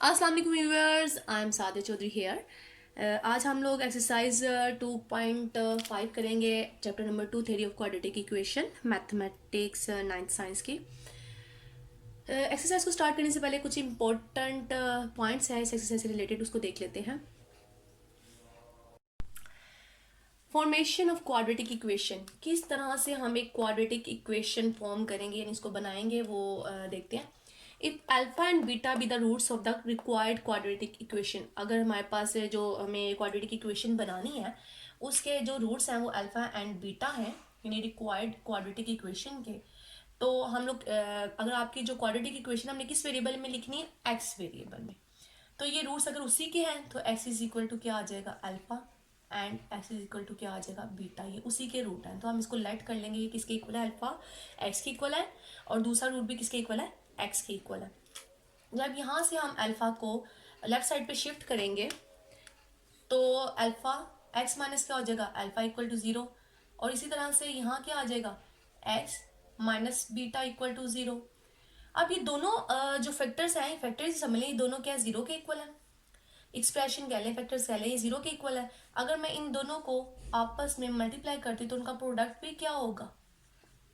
अस्सलाम वालेकुम viewers, I am Sadia Chaudhary here. आज हम लोग एक्सरसाइज 2.5 करेंगे, chapter number 2, theory of quadratic equation, mathematics 9th science की। एक्सरसाइज को स्टार्ट करने से पहले कुछ इंपॉर्टेंट पॉइंट्स हैं इस एक्सरसाइज से रिलेटेड, उसको देख लेते हैं। फॉर्मेशन ऑफ क्वाड्रेटिक इक्वेशन, किस तरह से हम एक क्वाड्रेटिक इक्वेशन फॉर्म करेंगे यानी इसको बनाएंगे, वो देखते हैं। If alpha and beta be the roots of the required quadratic equation, अगर हमारे पास जो हमें क्वाड्रेटिक इक्वेशन बनानी है उसके जो रूट्स हैं वो अल्फा एंड बीटा हैं यानी रिक्वायर्ड क्वाड्रेटिक इक्वेशन के, तो हम लोग अगर आपकी जो क्वाड्रेटिक इक्वेशन हमने किस वेरिएबल में लिखनी है, एक्स वेरिएबल में, तो ये रूट्स अगर उसी के हैं तो एक्स इज इक्वल टू क्या आ जाएगा, alpha, and x is equal to क्या आ जाएगा, बीटा। ये उसी के रूट हैं, तो हम इसको लेट कर लेंगे, ये किसके इक्वल है, अल्फा एक्स के इक्वल है, और दूसरा रूट भी किसके इक्वल है, एक्स के इक्वल है। जब यहाँ से हम अल्फा को लेफ्ट साइड पे शिफ्ट करेंगे तो अल्फा एक्स माइनस क्या हो जाएगा, अल्फा इक्वल टू 0, और इसी तरह से यहाँ क्या आ जाएगा, x minus beta equal to 0। अब ये दोनों जो फैक्टर्स हैं, फैक्टर्स समझ लें, ये दोनों क्या है, 0 के इक्वल है। एक्सप्रेशन कह लें, फैक्टर्स कह लें, ये 0 के इक्वल है। अगर मैं इन दोनों को आपस में मल्टीप्लाई करती तो उनका प्रोडक्ट भी क्या होगा,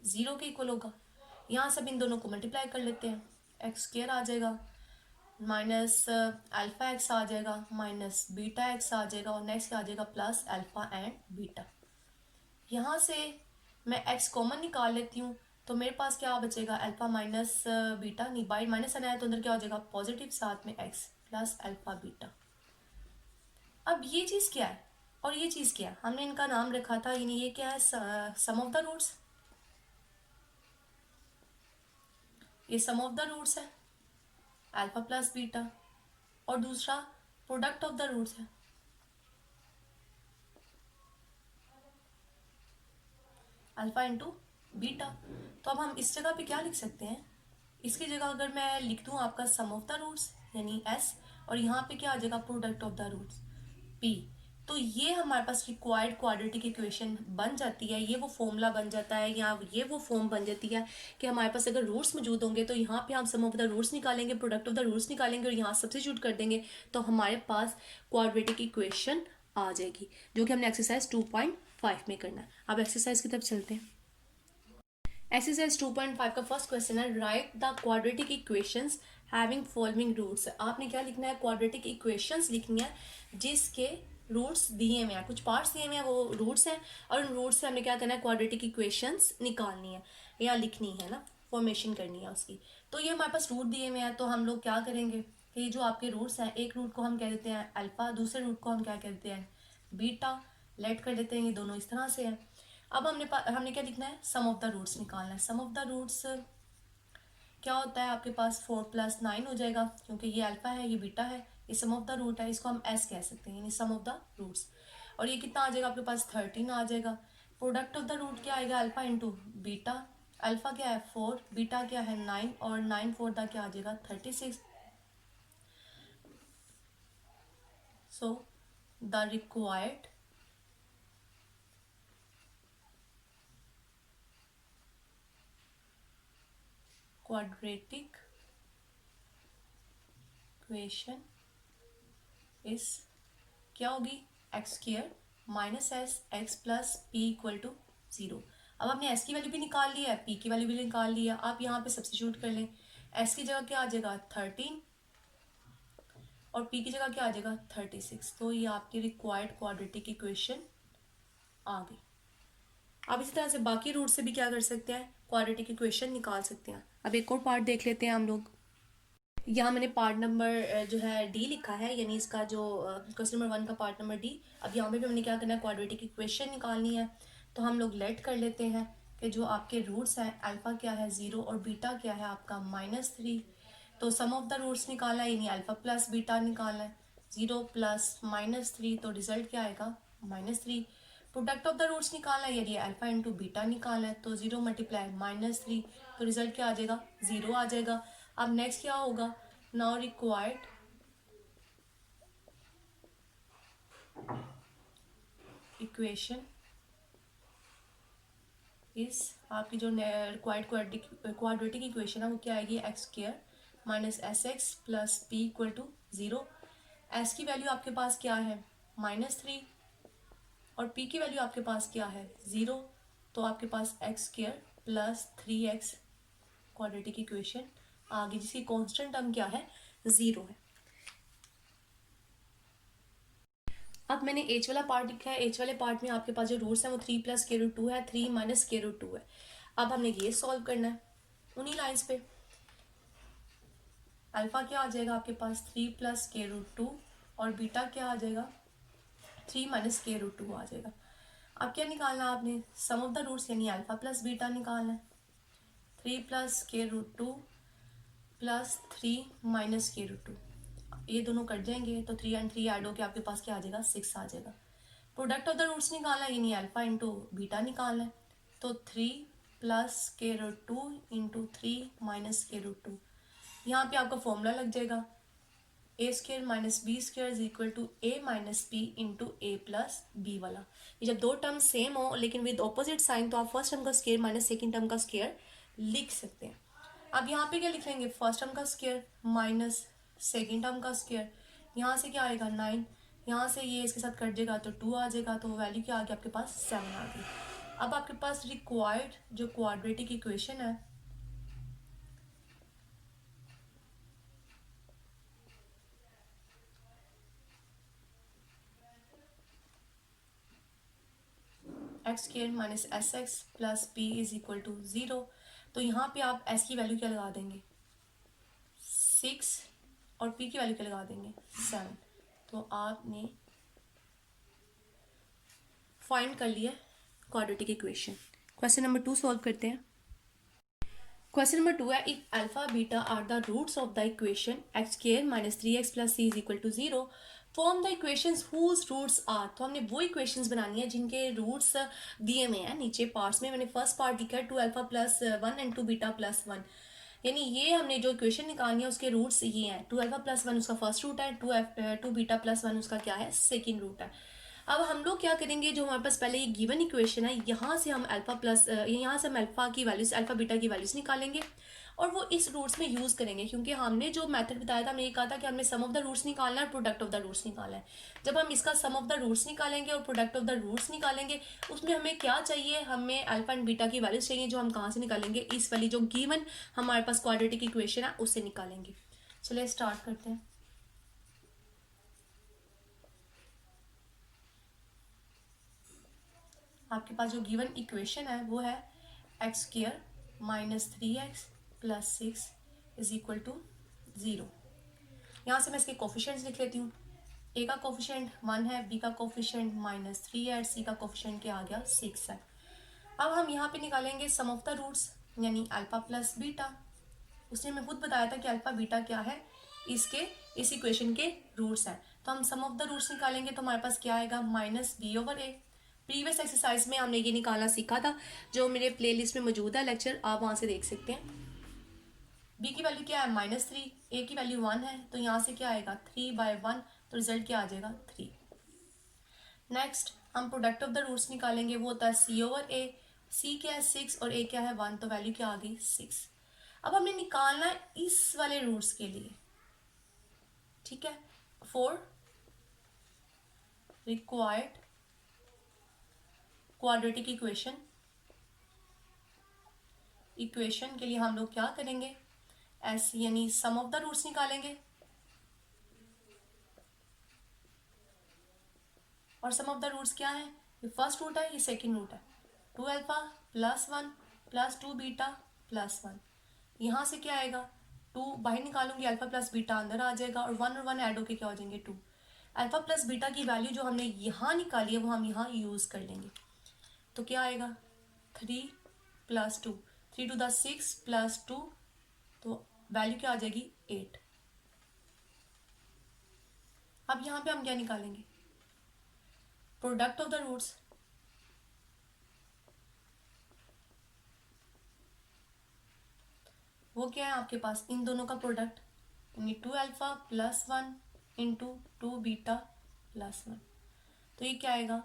0 के इक्वल होगा। यहाँ सब इन दोनों को मल्टीप्लाई कर लेते हैं, एक्स स्क्वायर आ जाएगा माइनस अल्फा एक्स आ जाएगा माइनस बीटा एक्स आ जाएगा, और नेक्स्ट क्या आ जाएगा, प्लस अल्फा एंड बीटा। यहाँ से मैं एक्स कॉमन निकाल लेती हूँ तो मेरे पास क्या बचेगा, अल्फा माइनस बीटा, नहीं बाई माइनस आना है तो अंदर क्या हो जाएगा, पॉजिटिव, साथ में एक्स प्लस अल्फा बीटा। अब ये चीज क्या है और ये चीज क्या है, हमने इनका नाम रखा था, यानी ये क्या है, सम ऑफ द रूट्स, ये सम ऑफ द रूट्स है अल्फा प्लस बीटा, और दूसरा प्रोडक्ट ऑफ द रूट्स है अल्फा इंटू बीटा। तो अब हम इस जगह पे क्या लिख सकते हैं, इसकी जगह अगर मैं लिख दूं आपका सम ऑफ द रूट्स यानी एस, और यहाँ पे क्या आ जाएगा, product of the roots P, तो ये हमारे पास रिक्वायर्ड क्वाड्रेटिक इक्वेशन बन जाती है। ये वो फॉर्मूला बन जाता है, या ये वो फॉर्म बन जाती है कि हमारे पास अगर रूट्स मौजूद होंगे तो यहाँ पे हम सम ऑफ द रूट्स निकालेंगे, प्रोडक्ट ऑफ द रूट्स निकालेंगे, और यहाँ सब्स्टिट्यूट कर देंगे, तो हमारे पास क्वाड्रेटिक इक्वेशन आ जाएगी, जो कि हमने एक्सरसाइज 2.5 में करना है। अब एक्सरसाइज की तरफ चलते हैं। एक्सरसाइज 2.5 का फर्स्ट क्वेश्चन है, write the quadratic equations having following roots. आपने क्या लिखना है, क्वाड्रेटिक इक्वेशंस लिखनी है जिसके रूट्स दिए हुए हैं, कुछ पार्ट्स दिए हुए हैं वो रूट्स हैं, और उन रूट्स से हमने क्या करना है, क्वाड्रेटिक इक्वेशंस निकालनी है या लिखनी है ना, फॉर्मेशन करनी है उसकी। तो ये हमारे पास रूट दिए हुए हैं, तो हम लोग क्या करेंगे कि जो आपके रूट्स हैं, एक रूट को हम कह देते हैं अल्फा, दूसरे रूट को हम क्या कहते हैं, बीटा, लेट कर देते हैं, ये दोनों इस तरह से हैं। अब हमने क्या लिखना है, सम ऑफ द रूट्स निकालना है। सम ऑफ द रूट्स क्या होता है, आपके पास 4 + 9 हो जाएगा, क्योंकि ये अल्फा है ये बीटा है, ये सम ऑफ द रूट है, इसको हम एस कह सकते हैं, यानी सम ऑफ द रूट्स। और ये कितना आ जाएगा, आपके पास 13 आ जाएगा। प्रोडक्ट ऑफ द रूट क्या आएगा, अल्फा इंटू बीटा, अल्फा क्या है 4, बीटा क्या है 9, और 9 4 दा क्या आ जाएगा 36। So the required quadratic equation is क्या होगी, x square minus S x plus P equal to 0। अब हमने एस की वैल्यू भी निकाल ली है, पी की वैल्यू भी निकाल ली है, आप यहाँ पे सब्स्टिट्यूट कर लें। एस की जगह क्या आ जाएगा 13, और पी की जगह क्या आ जाएगा 36, तो ये आपकी रिक्वायर्ड क्वाड्रेटिक इक्वेशन आ गई। अब इसी तरह से बाकी रूट से भी क्या कर सकते हैं, क्वाड्रेटिक इक्वेशन निकाल सकते हैं। अब एक और पार्ट देख लेते हैं हम लोग। यहाँ मैंने पार्ट नंबर जो है डी लिखा है, यानी इसका जो क्वेश्चन नंबर 1 का पार्ट नंबर डी। अब यहाँ पे भी हमने क्या करना है, क्वाड्रेटिक इक्वेशन निकालनी है, तो हम लोग लेट कर लेते हैं कि जो आपके रूट्स हैं, अल्फा क्या है 0 और बीटा क्या है आपका -3, तो सम ऑफ द रूट्स निकालना है, यानी अल्फा प्लस बीटा निकालना है। 0 + -3 तो रिजल्ट क्या आएगा -3। प्रोडक्ट ऑफ द रूट्स निकालना है, यदि अल्फा इंटू बीटा निकालना है, तो 0 × -3 तो रिजल्ट क्या आ जाएगा 0 आ जाएगा। अब नेक्स्ट क्या होगा, नाउ रिक्वायर्ड इक्वेशन इस आपकी जो रिक्वायर्ड क्वाड्रेटिक इक्वेशन है वो क्या आएगी, x square minus S x plus P equal to 0। S की वैल्यू आपके पास क्या है -3 और पी की वैल्यू आपके पास क्या है 0। तो आपके पास x square plus 3x quadratic equation आ गई, जिसकी कांस्टेंट टर्म क्या है 0 है। अब मैंने एच वाला पार्ट लिखा है। एच वाले पार्ट में आपके पास जो रूट्स है वो 3 + k√2 है, 3 - k√2 है। अब हमने ये सॉल्व करना है उन्हीं लाइंस पे। अल्फा क्या आ जाएगा आपके पास 3 + k√2 और बीटा क्या आ जाएगा 3 - k√2 आ जाएगा। अब क्या निकालना है आपने सम ऑफ द रूट्स यानी अल्फा प्लस बीटा निकालना है। 3 + k√2 प्लस 3 - k√2, ये दोनों कट जाएंगे तो 3 और 3 ऐड होकर आपके पास क्या आ जाएगा 6 आ जाएगा। प्रोडक्ट ऑफ द रूट्स निकालना है यानी अल्फा इंटू बीटा निकालना है। तो 3 + k√2 इंटू 3 - k√2, यहाँ पे आपका फॉर्मूला लग जाएगा a² - b² is equal to a - b into a plus B वाला। ये जब दो टर्म सेम हो लेकिन विद ऑपोजिट साइन तो आप फर्स्ट टर्म का स्क्वायर माइनस सेकेंड टर्म का स्क्वायर लिख सकते हैं। अब यहाँ पे क्या लिख लेंगे फर्स्ट टर्म का स्क्वायर माइनस सेकेंड टर्म का स्क्वायर, यहाँ से क्या आएगा 9, यहाँ से ये इसके साथ कट जाएगा तो 2 आ जाएगा, तो वैल्यू क्या आ गई आपके पास 7 आ गई। अब आपके पास रिक्वायर्ड जो क्वाड्रेटिक इक्वेशन है x² minus S x plus P is equal to 0। तो यहाँ पे आप s की वैल्यू क्या लगा देंगे 6 और p की वैल्यू क्या लगा देंगे 7। तो आपने फाइंड कर लिया quadratic equation. Question number 2 solve करते हैं। क्वेश्चन नंबर 2 है if alpha beta are the roots of the equation x² - 3x + c is equal to 0 form the equations whose roots are. तो हमने वो इक्वेशंस बनानी है जिनके रूट्स दिए हुए हैं नीचे पार्ट्स में। मैंने फर्स्ट पार्ट लिखा है 2α + 1 एंड 2β + 1, यानी ये हमने जो इक्वेशन निकालनी है उसके रूट्स ये हैं। 2α + 1 उसका फर्स्ट रूट है, 2β + 1 उसका क्या है सेकेंड रूट है। अब हम लोग क्या करेंगे जो हमारे पास पहले ये गिवन इक्वेशन है यहाँ से हम यहाँ से हम अल्फा की वैल्यूज अल्फा बीटा की वैल्यूज निकालेंगे और वो इस रूट्स में यूज करेंगे, क्योंकि हमने जो मेथड बताया था हमने ये कहा था कि हमने सम ऑफ द रूट्स निकालना है और प्रोडक्ट ऑफ द रूट्स निकालना है। जब हम इसका सम ऑफ द रूट्स निकालेंगे और प्रोडक्ट ऑफ द रूट्स निकालेंगे उसमें हमें क्या चाहिए, हमें अल्फा एंड बीटा की वैल्यूज चाहिए, जो हम कहाँ से निकालेंगे इस वाली जो गिवन हमारे पास क्वाड्रेटिक इक्वेशन है उससे निकालेंगे। चलिए स्टार्ट करते हैं। आपके पास जो गिवन इक्वेशन है वो है x² - 3x + 6 is equal to 0। यहाँ से मैं इसके कोफिशिएंट्स लिख लेती हूँ। a का कोफिशिएंट 1 है, b का कोफिशिएंट -3 है, c का कोफिशिएंट क्या आ गया 6 है। अब हम यहाँ पे निकालेंगे सम ऑफ द रूट्स यानी अल्फा प्लस बीटा। उसने हमें खुद बताया था कि अल्फा बीटा क्या है इसके इस इक्वेशन के रूट्स हैं। तो हम सम ऑफ द रूट्स निकालेंगे तो हमारे पास क्या आएगा -b/a। प्रीवियस एक्सरसाइज में हमने ये निकालना सीखा था, जो मेरे प्लेलिस्ट में मौजूद है लेक्चर, आप वहां से देख सकते हैं। b की वैल्यू क्या है -3, a की वैल्यू 1 है, तो यहाँ से क्या आएगा 3/1, तो रिजल्ट क्या आ जाएगा 3। नेक्स्ट हम प्रोडक्ट ऑफ द रूट्स निकालेंगे, वो होता है c/a। c क्या है 6 और a क्या है 1, तो वैल्यू क्या आ गई 6। अब हमने निकालना है इस वाले रूट्स के लिए, ठीक है। फॉर रिक्वायर्ड क्वाड्रेटिक इक्वेशन के लिए हम लोग क्या करेंगे एस यानी सम ऑफ द रूट्स निकालेंगे, और सम ऑफ द रूट्स क्या है, ये फर्स्ट रूट है ये सेकंड रूट है। 2α + 1 + 2β + 1, यहाँ से क्या आएगा 2 बाहर निकालूंगी अल्फा प्लस बीटा अंदर आ जाएगा और 1 और 1 ऐड होके क्या हो जाएंगे 2। अल्फा प्लस बीटा की वैल्यू जो हमने यहाँ निकाली है वो हम यहाँ यूज कर लेंगे। तो क्या आएगा 3 + 2, 3 to the 6 + 2, तो वैल्यू क्या आ जाएगी 8। अब यहाँ पे हम क्या निकालेंगे प्रोडक्ट ऑफ द रूट्स। वो क्या है आपके पास इन दोनों का प्रोडक्ट, यानी 2α + 1 इंटू 2β + 1, तो ये क्या आएगा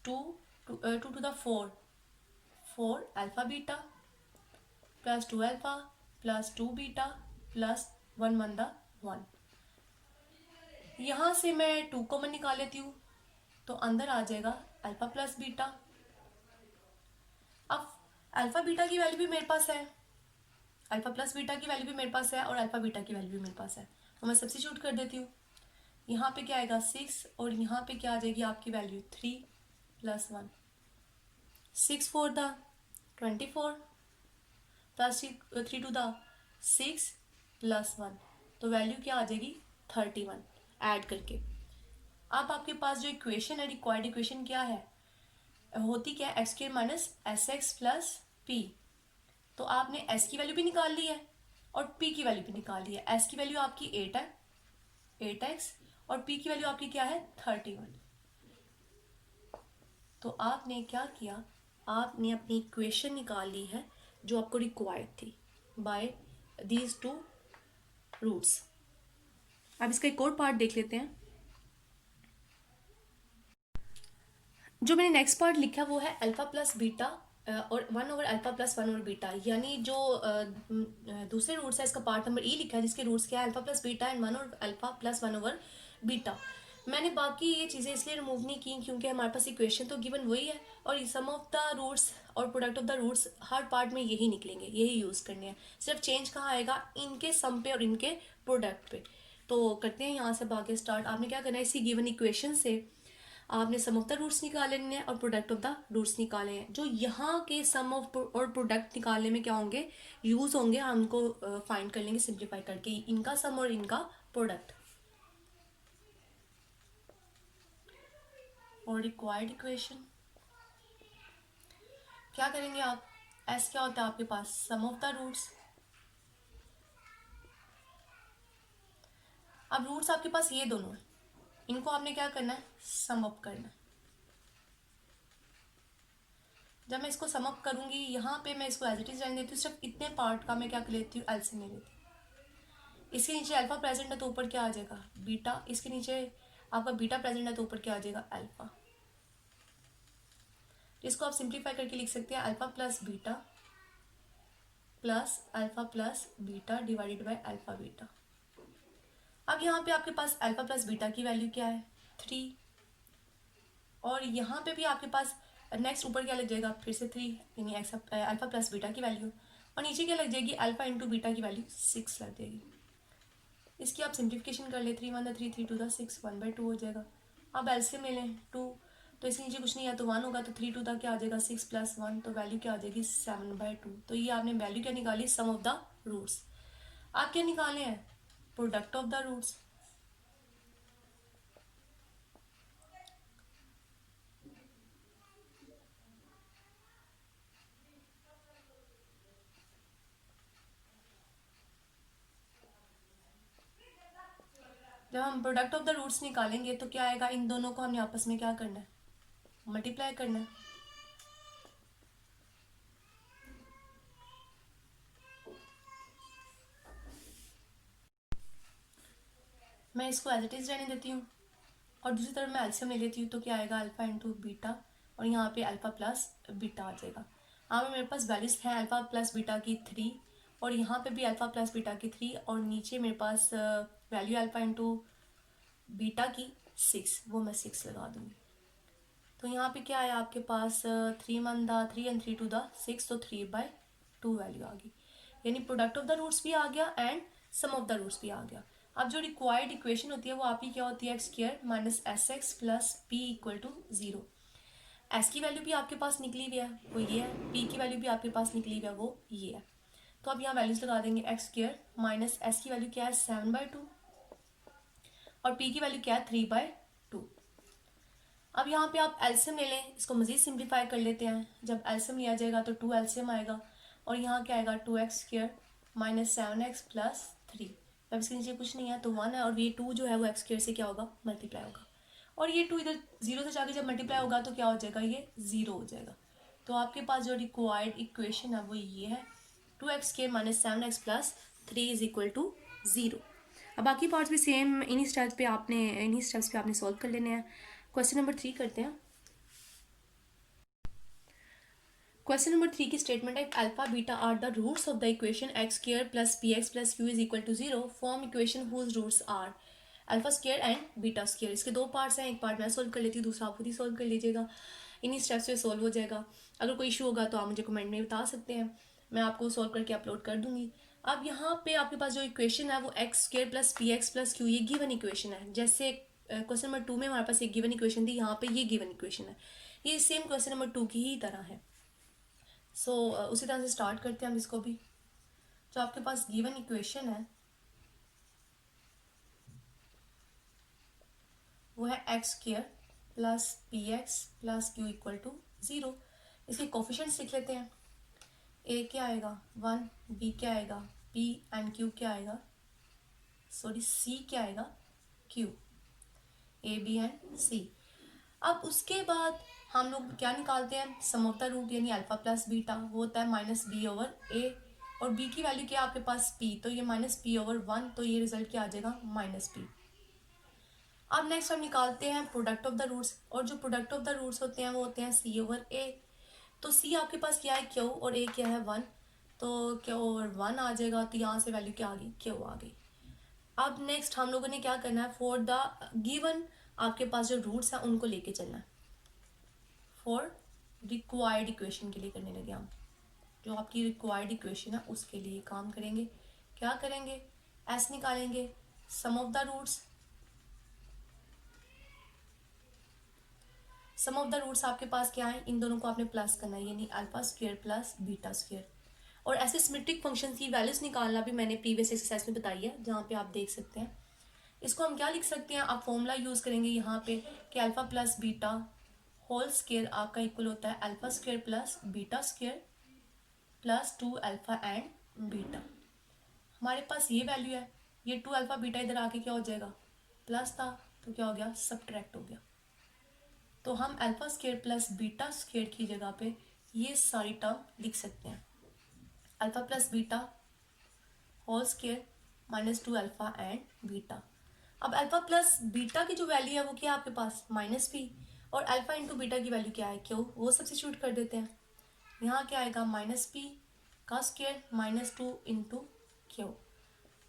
2 to the 4 alpha beta plus 2α + 2β plus 1 यहाँ से मैं 2 कॉमन निकाल लेती हूँ, तो अंदर आ जाएगा अल्फा प्लस बीटा। अब अल्फा बीटा की वैल्यू भी मेरे पास है, अल्फा प्लस बीटा की वैल्यू भी मेरे पास है और अल्फा बीटा की वैल्यू भी मेरे पास है, तो मैं सब्स्टिट्यूट कर देती हूँ। यहाँ पे क्या आएगा 6 और यहाँ पे क्या आ जाएगी आपकी value 3 plus 1, 6 4 the 24 plus 3 2 the 6 plus 1, तो वैल्यू क्या आ जाएगी 31 ऐड करके। अब आपके पास जो इक्वेशन है, रिक्वायर्ड इक्वेशन क्या है, होती क्या है, x square minus S x plus P. तो आपने एस की वैल्यू भी निकाल ली है और पी की वैल्यू भी निकाल ली है। एस की वैल्यू आपकी 8 है, 8x, और पी की वैल्यू आपकी क्या है 31। तो आपने क्या किया, आपने अपनी इक्वेशन निकाल ली है जो आपको रिक्वायर्ड थी बाय दीज टू रूट्स। अब इसका एक और पार्ट देख लेते हैं। जो मैंने नेक्स्ट पार्ट लिखा वो है अल्फा प्लस बीटा और 1/α+1/β, यानी जो दूसरे रूट्स है इसका पार्ट नंबर ई लिखा है जिसके रूट्स क्या है अल्फा प्लस बीटा एंड 1/α+1/β। मैंने बाकी ये चीज़ें इसलिए रिमूव नहीं की क्योंकि हमारे पास इक्वेशन तो गिवन वही है और सम ऑफ द रूट्स और प्रोडक्ट ऑफ द रूट्स हर पार्ट में यही निकलेंगे, यही यूज़ करने हैं। सिर्फ चेंज कहाँ आएगा, इनके सम पे और इनके प्रोडक्ट पे। तो करते हैं यहाँ से बाकी स्टार्ट। आपने क्या करना है, इसी गिवन इक्वेशन से आपने सम ऑफ द रूट्स निकाले हैं और प्रोडक्ट ऑफ द रूट्स निकाले हैं। जो यहाँ के सम ऑफ और प्रोडक्ट निकालने में क्या होंगे, यूज होंगे, हम उनको फाइंड कर लेंगे सिंप्लीफाई करके, इनका सम और इनका प्रोडक्ट। और रिक्वायर्ड इक्वेशन क्या करेंगे आप, एस क्या होता है आपके पास सम ऑफ द रूट्स। अब रूट्स आपके पास ये दोनों है, इनको आपने क्या करना है, सम अप करना है। जब मैं इसको सम अप करूंगी, यहाँ पे मैं इसको एज इट इज रहने देती हूँ, सिर्फ इतने पार्ट का मैं क्या कर लेती हूँ, एलसीएम ले लेती हूँ। इसके नीचे अल्फा प्रेजेंट है तो ऊपर क्या आ जाएगा बीटा, इसके नीचे आपका बीटा प्रेजेंट है तो ऊपर क्या आ जाएगा अल्फा। इसको आप सिंप्लीफाई करके लिख सकते हैं alpha plus beta plus alpha plus beta divided by alpha beta. अब यहाँ पे आपके पास अल्फा प्लस बीटा की वैल्यू क्या है 3, और यहाँ पे भी आपके पास नेक्स्ट ऊपर क्या लग जाएगा फिर से 3, यानी अल्फा प्लस बीटा की वैल्यू, और नीचे क्या लग जाएगी अल्फा इंटू बीटा की वैल्यू 6 लग जाएगी। इसकी आप सिंप्लीफिकेशन कर ले, 3 1 3 3 2 6 1/2 हो जाएगा। अब एलसीएम ले लें 2, तो इसके नीचे कुछ नहीं है तो 1 होगा, तो 3 2 तक क्या आ जाएगा 6 + 1, तो वैल्यू क्या आ जाएगी 7/2। तो ये आपने वैल्यू क्या निकाली, सम ऑफ द रूट्स। आप क्या निकाले हैं, प्रोडक्ट ऑफ द रूट्स। जब हम प्रोडक्ट ऑफ द रूट्स निकालेंगे तो क्या आएगा, इन दोनों को हमने आपस में क्या करना है, मल्टीप्लाई करना है। मैं इसको एज इट इज रहने देती हूँ और दूसरी तरफ मैं एलसीएम ले लेती हूँ, तो क्या आएगा अल्फा इंटू बीटा, और यहाँ पे अल्फा प्लस बीटा आ जाएगा। हाँ मेरे पास वैल्यूज हैं अल्फा प्लस बीटा की 3, और यहाँ पे भी अल्फा प्लस बीटा की 3, और नीचे मेरे पास वैल्यू अल्फा इंटू बीटा की 6, वो मैं 6 लगा दूंगी। तो यहाँ पे क्या है आपके पास 3 1 द 3 एंड 3 2 द 6, तो 3/2 वैल्यू आ गई, यानी प्रोडक्ट ऑफ द रूट्स भी आ गया and sum of the roots भी आ गया। अब जो रिक्वायर्ड इक्वेशन होती है वो आपकी क्या होती है, x square minus S x plus P equal to 0। S की वैल्यू भी आपके पास निकली हुई है वो ये है, पी की वैल्यू भी आपके पास निकली हुई है वो ये है। तो अब यहाँ वैल्यूज लगा देंगे, एक्स स्क्वायर माइनस एस की वैल्यू क्या है 7/2 और पी की वैल्यू क्या है 3/2। अब यहाँ पे आप एलसीएम ले लें, इसको मजीद सिंप्लीफाई कर लेते हैं। जब एलसीएम लिया जाएगा तो 2 एलसीएम आएगा, और यहाँ क्या आएगा 2x² माइनस 7x प्लस 3। अब इसके नीचे कुछ नहीं है तो 1 है, और ये 2 जो है वो x² से क्या होगा, मल्टीप्लाई होगा, और ये 2 इधर 0 से जाके जब मल्टीप्लाई होगा तो क्या हो जाएगा, ये 0 हो जाएगा। तो आपके पास जो रिक्वायर्ड इक्वेशन है वो ये है 2x² minus 7x plus 3 is equal to 0। अब बाकी पार्ट्स भी सेम इन्हीं स्टेप्स पे आपने सॉल्व कर लेने हैं। क्वेश्चन नंबर 3 करते हैं। क्वेश्चन नंबर 3 की स्टेटमेंट है, alpha beta are the roots of the equation x square plus P x plus Q is equal to 0 form equation whose roots are alpha square and beta square. इसके दो parts हैं, एक part मैं solve कर लेती हूँ, दूसरा आप खुद ही सोल्व कर लीजिएगा। इन्हीं स्टेप्स से सोल्व हो जाएगा। अगर कोई इशू होगा तो आप मुझे कमेंट में बता सकते हैं, मैं आपको सोल्व करके अपलोड कर दूंगी। अब यहाँ पे आपके पास जो इक्वेशन है वो x square plus P x plus Q, ये गिवन इक्वेशन है। जैसे क्वेश्चन नंबर 2 में हमारे पास एक गिवन इक्वेशन थी, यहाँ पे ये गिवन इक्वेशन है, ये सेम क्वेश्चन नंबर 2 की ही तरह है। सो उसी तरह से स्टार्ट करते हैं हम इसको भी। जो आपके पास गिवन इक्वेशन है वो है x square plus P x plus Q equal to 0। इसके कोफिशिएंट्स लिख लेते हैं। ए क्या आएगा 1, बी क्या आएगा पी एंड क्यू क्या आएगा, सॉरी सी क्या आएगा क्यू, ए बी एंड सी। अब उसके बाद हम लोग क्या निकालते हैं, सम ऑफ द रूट यानी अल्फा प्लस बीटा, वो होता है माइनस बी ओवर ए, और बी की वैल्यू क्या है आपके पास पी, तो ये माइनस पी ओवर 1, तो ये रिजल्ट क्या आ जाएगा माइनस पी। अब नेक्स्ट हम निकालते हैं प्रोडक्ट ऑफ द रूट्स, और जो प्रोडक्ट ऑफ द रूट्स होते हैं वो होते हैं सी ओवर ए। तो सी आपके पास क्या है क्यू, और ए क्या है 1, तो क्यू ओवर 1 आ जाएगा, तो यहाँ से वैल्यू क्या आ गई क्यू आ गई। अब नेक्स्ट हम लोगों ने क्या करना है, फॉर द गिवन आपके पास जो रूट्स हैं उनको लेके चलना है, फॉर रिक्वायर्ड इक्वेशन के लिए करने लगे हम। जो आपकी रिक्वायर्ड इक्वेशन है उसके लिए काम करेंगे। क्या करेंगे, एस निकालेंगे, sum of the roots, sum of the roots आपके पास क्या है, इन दोनों को आपने प्लस करना है, यानी alpha square plus beta square. और ऐसे सिमेट्रिक फंक्शन की वैल्यूज निकालना भी मैंने प्रीवियस एक्सरसाइज में बताई है, जहाँ पे आप देख सकते हैं। इसको हम क्या लिख सकते हैं, आप फॉर्मूला यूज करेंगे यहाँ पे कि alpha plus beta whole square आपका इक्वल होता है alpha square plus beta square plus 2 alpha and beta. हमारे पास ये वैल्यू है, ये 2 अल्फा बीटा इधर आके क्या हो जाएगा प्लस था, तो क्या हो गया सब्ट्रैक्ट हो गया। तो हम alpha square plus beta square की जगह पे ये सारी टर्म लिख सकते हैं, alpha plus beta whole square minus 2 alpha and beta. अब अल्फा प्लस बीटा की जो वैल्यू है वो क्या है आपके पास माइनस पी, और अल्फा इंटू बीटा की वैल्यू क्या है क्यू, वो सब्स्टिट्यूट कर देते हैं। यहाँ क्या आएगा माइनस पी का स्क्वायर माइनस 2 इंटू क्यू,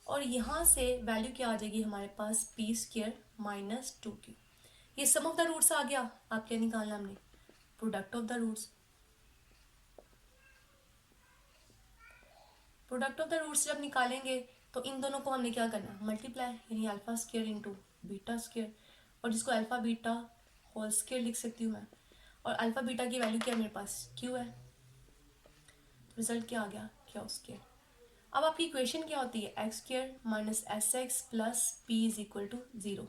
और यहाँ से वैल्यू क्या आ जाएगी हमारे पास पी स्क्वायर माइनस 2 क्यू। ये सम ऑफ द रूट्स आ गया। आप क्या निकालना हमने, product of the roots. Product of the roots जब निकालेंगे तो इन दोनों को हमने क्या करना है मल्टीप्लाई, यानी alpha square into beta square, और जिसको अल्फा बीटा होल स्क्वायर लिख सकती हूँ मैं, और अल्फा बीटा की वैल्यू क्या है मेरे पास क्यू है, रिजल्ट क्या आ गया क्यू स्क्वायर। अब आपकी इक्वेशन क्या होती है x square minus S x plus P is equal to 0,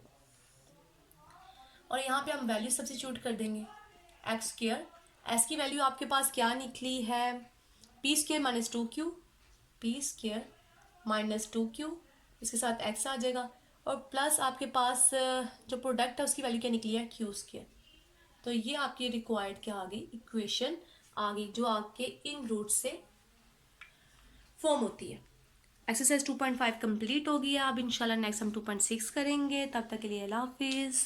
और यहाँ पे हम वैल्यू सब्स्टिट्यूट कर देंगे, एक्स स्क्वायर एस की वैल्यू आपके पास क्या निकली है P square minus 2 Q, P square minus 2 Q, इसके साथ एक्स आ जाएगा, और प्लस आपके पास जो प्रोडक्ट है उसकी वैल्यू क्या निकली है क्यू स्क्वायर। तो ये आपकी रिक्वायर्ड क्या आ गई इक्वेशन आ गई, जो आपके इन रूट से फॉर्म होती है। एक्सरसाइज 2.5 कंप्लीट हो गई है। अब इंशाल्लाह नेक्स्ट हम 2.6 करेंगे। तब तक के लिए अल्लाह हाफिज़।